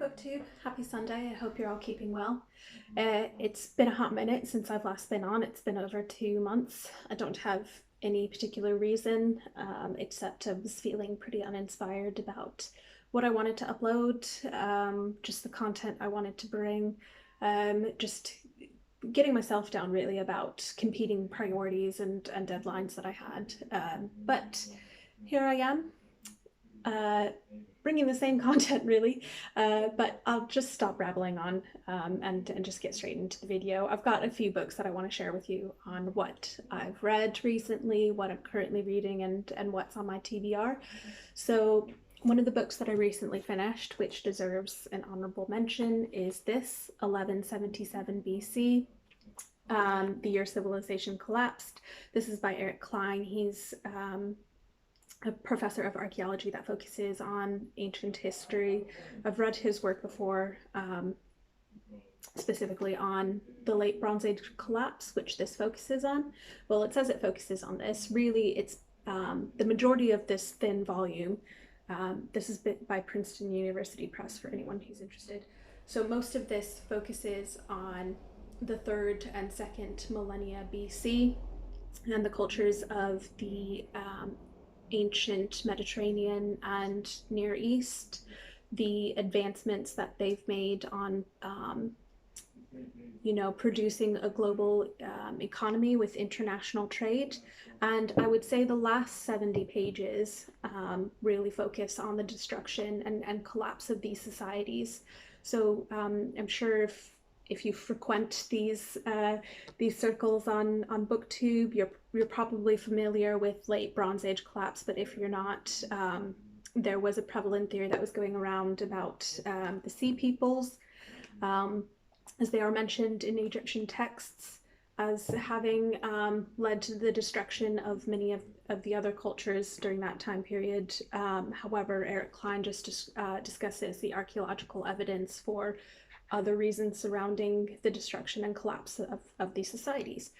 BookTube. Happy Sunday. I hope you're all keeping well. It's been a hot minute since I've last been on. It's been over 2 months. I don't have any particular reason, except I was feeling pretty uninspired about what I wanted to upload, just the content I wanted to bring, just getting myself down really about competing priorities and deadlines that I had. But here I am, bringing the same content really, but I'll just stop rattling on, and just get straight into the video. I've got a few books that I want to share with you on what I've read recently, what I'm currently reading, and what's on my TBR. So one of the books that I recently finished, which deserves an honorable mention, is this, 1177 BC, the year civilization collapsed. This is by Eric Cline. He's a professor of archaeology that focuses on ancient history. I've read his work before, specifically on the late Bronze Age collapse, which this focuses on. Well, it says it focuses on this. Really, it's the majority of this thin volume. This is by Princeton University Press for anyone who's interested. So most of this focuses on the 3rd and 2nd millennia BC and the cultures of the ancient Mediterranean and Near East, the advancements that they've made on producing a global economy with international trade. And I would say the last 70 pages really focus on the destruction and collapse of these societies. So I'm sure if you frequent these circles on BookTube, you're probably familiar with late Bronze Age collapse, but if you're not, there was a prevalent theory that was going around about the Sea Peoples, as they are mentioned in Egyptian texts, as having led to the destruction of many of the other cultures during that time period. However, Eric Cline just discusses the archaeological evidence for other reasons surrounding the destruction and collapse of these societies.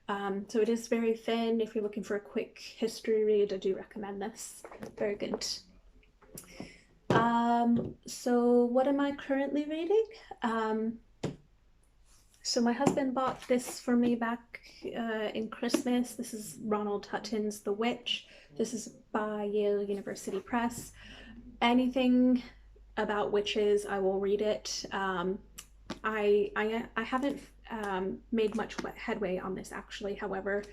So it is very thin. If you're looking for a quick history read, I do recommend this. Very good. So what am I currently reading? So my husband bought this for me back in Christmas. This is Ronald Hutton's The Witch. This is by Yale University Press. Anything about witches, I will read it. I haven't made much headway on this actually. However,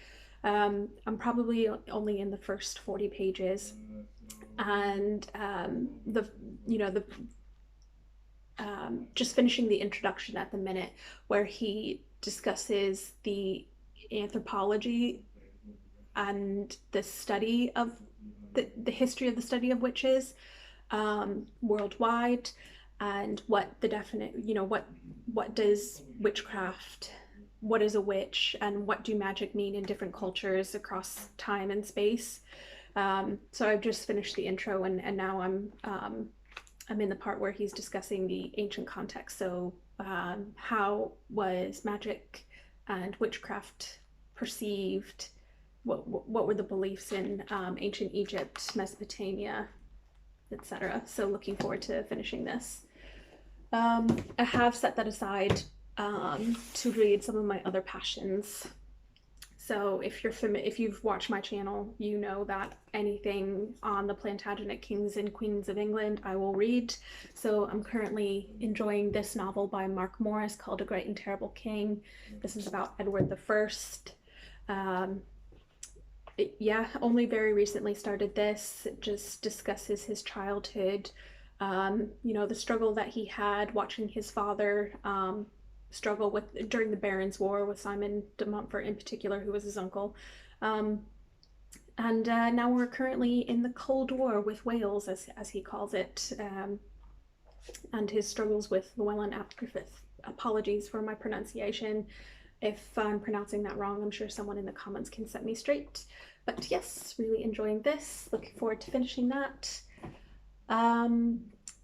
I'm probably only in the first 40 pages, and just finishing the introduction at the minute, where he discusses the anthropology and the study of the history of the study of witches worldwide, and what the definite, what does witchcraft, what is a witch, and what do magic mean in different cultures across time and space. So I've just finished the intro, and now I'm in the part where he's discussing the ancient context. So how was magic and witchcraft perceived? What were the beliefs in ancient Egypt, Mesopotamia, etc. So looking forward to finishing this. I have set that aside to read some of my other passions. So if you've watched my channel, you know that anything on the Plantagenet kings and queens of England, I will read. So I'm currently enjoying this novel by Mark Morris called A Great and Terrible King. This is about Edward I. Only very recently started this. It just discusses his childhood, the struggle that he had watching his father struggle during the Barons' War with Simon de Montfort in particular, who was his uncle. And now we're currently in the Cold War with Wales, as he calls it, and his struggles with Llewellyn ap Griffith. Apologies for my pronunciation. If I'm pronouncing that wrong, I'm sure someone in the comments can set me straight. But yes, really enjoying this. Looking forward to finishing that.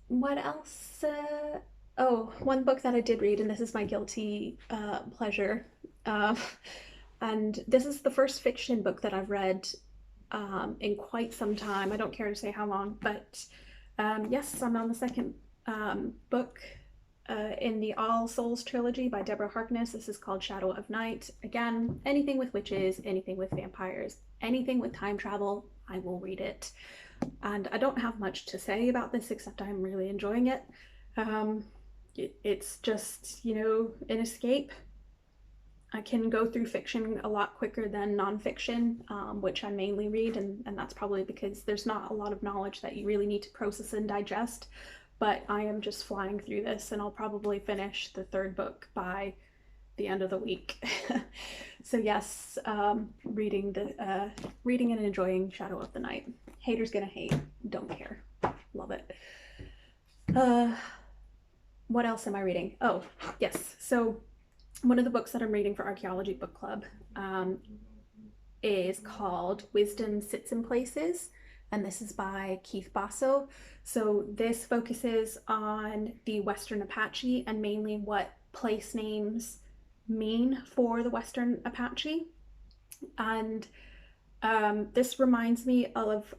What else? One book that I did read, and this is my guilty pleasure, and this is the first fiction book that I've read in quite some time. I don't care to say how long, but yes, I'm on the second book in the All Souls trilogy by Deborah Harkness. This is called Shadow of Night. Again, anything with witches, anything with vampires, anything with time travel, I will read it. And I don't have much to say about this except I'm really enjoying it. It's just, you know, an escape. I can go through fiction a lot quicker than nonfiction, which I mainly read, and that's probably because there's not a lot of knowledge that you really need to process and digest. But I am just flying through this, and I'll probably finish the third book by the end of the week. So yes, reading and enjoying Shadow of the Night. Haters gonna hate, don't care, love it. What else am I reading? Oh yes, so one of the books that I'm reading for Archaeology Book Club is called Wisdom Sits in Places, and this is by Keith Basso. So this focuses on the Western Apache and mainly what place names mean for the Western Apache. And this reminds me of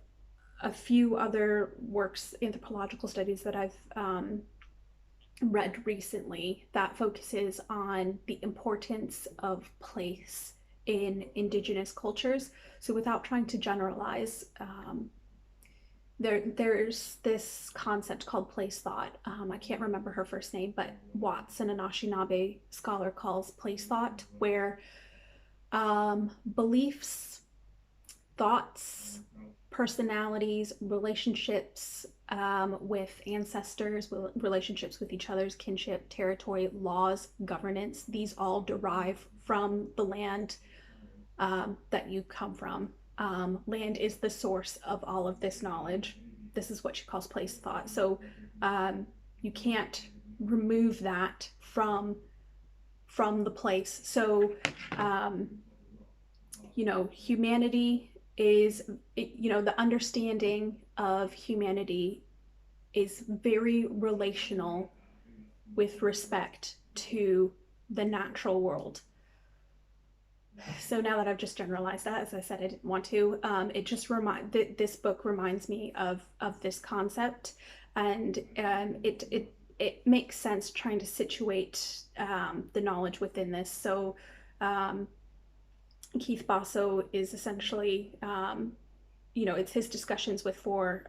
a few other works, anthropological studies that I've read recently that focuses on the importance of place in Indigenous cultures. So without trying to generalize, there's this concept called place thought. I can't remember her first name, but Watts, an Anishinaabe scholar, calls place thought, where beliefs, thoughts, personalities, relationships with ancestors, relationships with each other's kinship, territory, laws, governance, these all derive from the land that you come from. Land is the source of all of this knowledge. This is what she calls place thought. So you can't remove that from the place. So you know, humanity is, you know, the understanding of humanity is very relational with respect to the natural world. So now that I've just generalized that, as I said, I didn't want to, it just this book reminds me of this concept, and it makes sense trying to situate the knowledge within this. So Keith Basso is essentially, you know, it's his discussions with four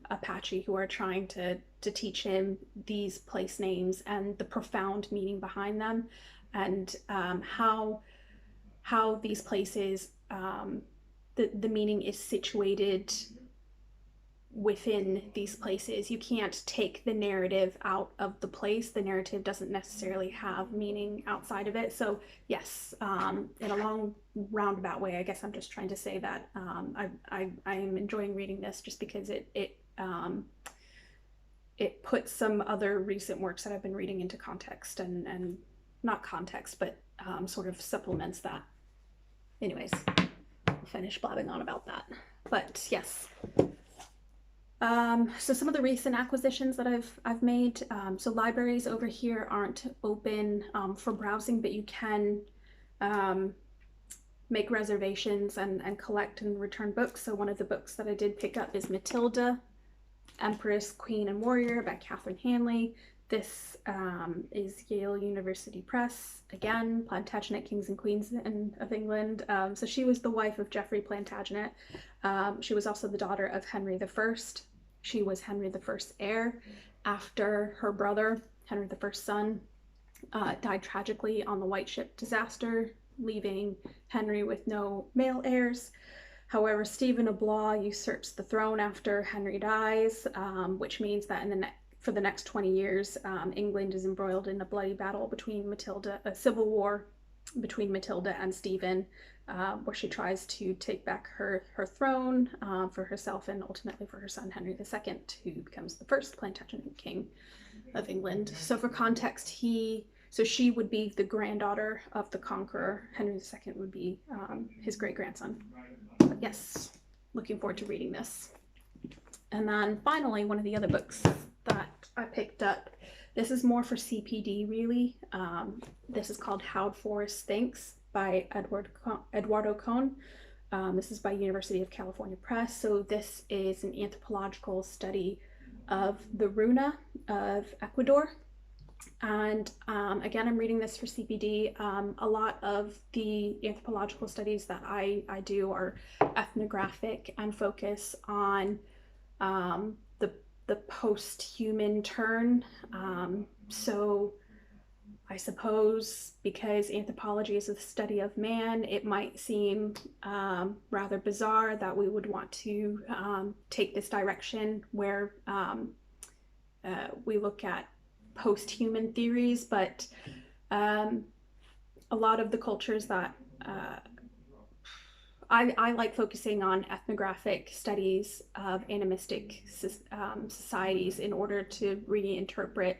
Apache who are trying to teach him these place names and the profound meaning behind them, and how these places, the meaning is situated within these places. You can't take the narrative out of the place. The narrative doesn't necessarily have meaning outside of it. So yes, in a long roundabout way, I guess I'm just trying to say that I am enjoying reading this just because it puts some other recent works that I've been reading into context, and not context, but sort of supplements that. Anyways, I'll finish blabbing on about that. But yes. So some of the recent acquisitions that I've made, so libraries over here aren't open for browsing, but you can make reservations and collect and return books. So one of the books that I did pick up is Matilda, Empress, Queen and Warrior by Catherine Hanley. This is Yale University Press, again, Plantagenet, Kings and Queens of England. So she was the wife of Geoffrey Plantagenet. She was also the daughter of Henry I. She was Henry I's heir after her brother, Henry I's son, died tragically on the White Ship disaster, leaving Henry with no male heirs. However, Stephen of Blois usurps the throne after Henry dies, which means that for the next 20 years, England is embroiled in a bloody battle between a civil war between Matilda and Stephen, where she tries to take back her throne for herself and ultimately for her son Henry II, who becomes the first Plantagenet king of England. So for context, she would be the granddaughter of the conqueror. Henry II would be his great-grandson. But yes, looking forward to reading this. And then finally, one of the other books that I picked up, this is more for CPD really. This is called How Forest Thinks by Eduardo Kohn. This is by University of California Press. So this is an anthropological study of the Runa of Ecuador. And again, I'm reading this for CPD. A lot of the anthropological studies that I do are ethnographic and focus on the post-human turn. So I suppose because anthropology is the study of man, it might seem rather bizarre that we would want to take this direction where we look at post-human theories, but a lot of the cultures that I like focusing on ethnographic studies of animistic societies in order to reinterpret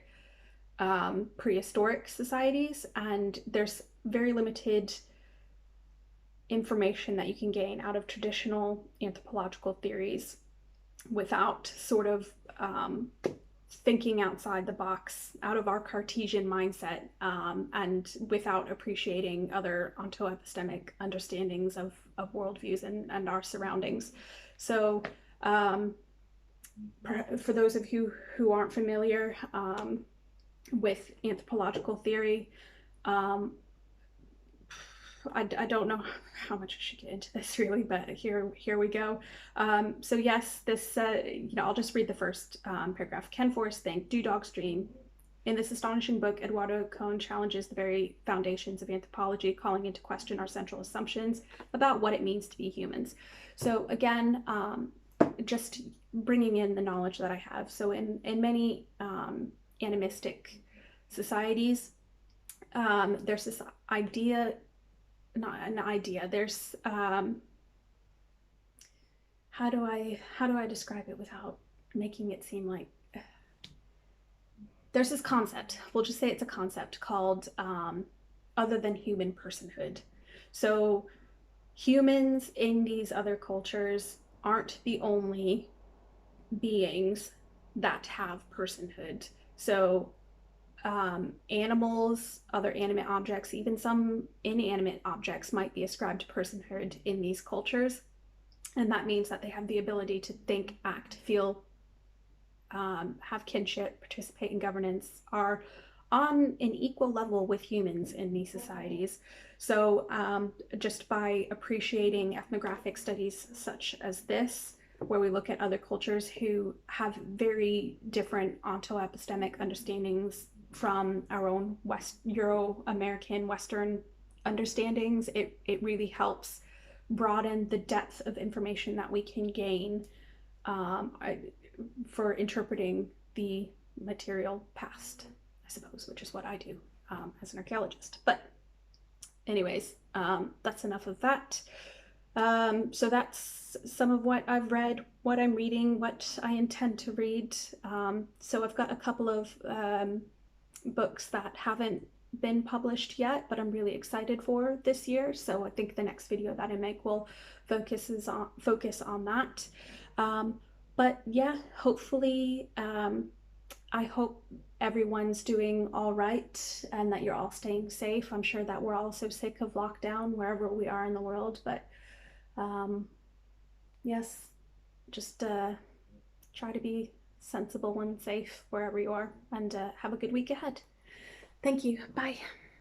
prehistoric societies, and there's very limited information that you can gain out of traditional anthropological theories without sort of thinking outside the box, out of our Cartesian mindset, and without appreciating other ontoepistemic understandings of worldviews and our surroundings. So for those of you who aren't familiar with anthropological theory, I don't know how much I should get into this really, but here we go. So yes, this, I'll just read the first paragraph. Ken Forrest think, Do Dogs Dream? In this astonishing book, Eduardo Kohn challenges the very foundations of anthropology, calling into question our central assumptions about what it means to be humans. So again, just bringing in the knowledge that I have. So in many animistic societies, there's this idea, not an idea, there's how do I describe it without making it seem like, there's this concept, we'll just say it's a concept called other than human personhood. So humans in these other cultures aren't the only beings that have personhood. So animals, other animate objects, even some inanimate objects might be ascribed to personhood in these cultures. And that means that they have the ability to think, act, feel, have kinship, participate in governance, are on an equal level with humans in these societies. So just by appreciating ethnographic studies such as this, where we look at other cultures who have very different ontoepistemic understandings from our own Euro-American Western understandings, it really helps broaden the depth of information that we can gain for interpreting the material past, I suppose, which is what I do as an archaeologist. But anyways, that's enough of that. So that's some of what I've read, what I'm reading, what I intend to read. So I've got a couple of books that haven't been published yet, but I'm really excited for this year. So I think the next video that I make will focus on that. But yeah, hopefully, I hope everyone's doing all right and that you're all staying safe. I'm sure that we're all so sick of lockdown wherever we are in the world, but yes, just try to be sensible and safe wherever you are, and have a good week ahead. Thank you. Bye.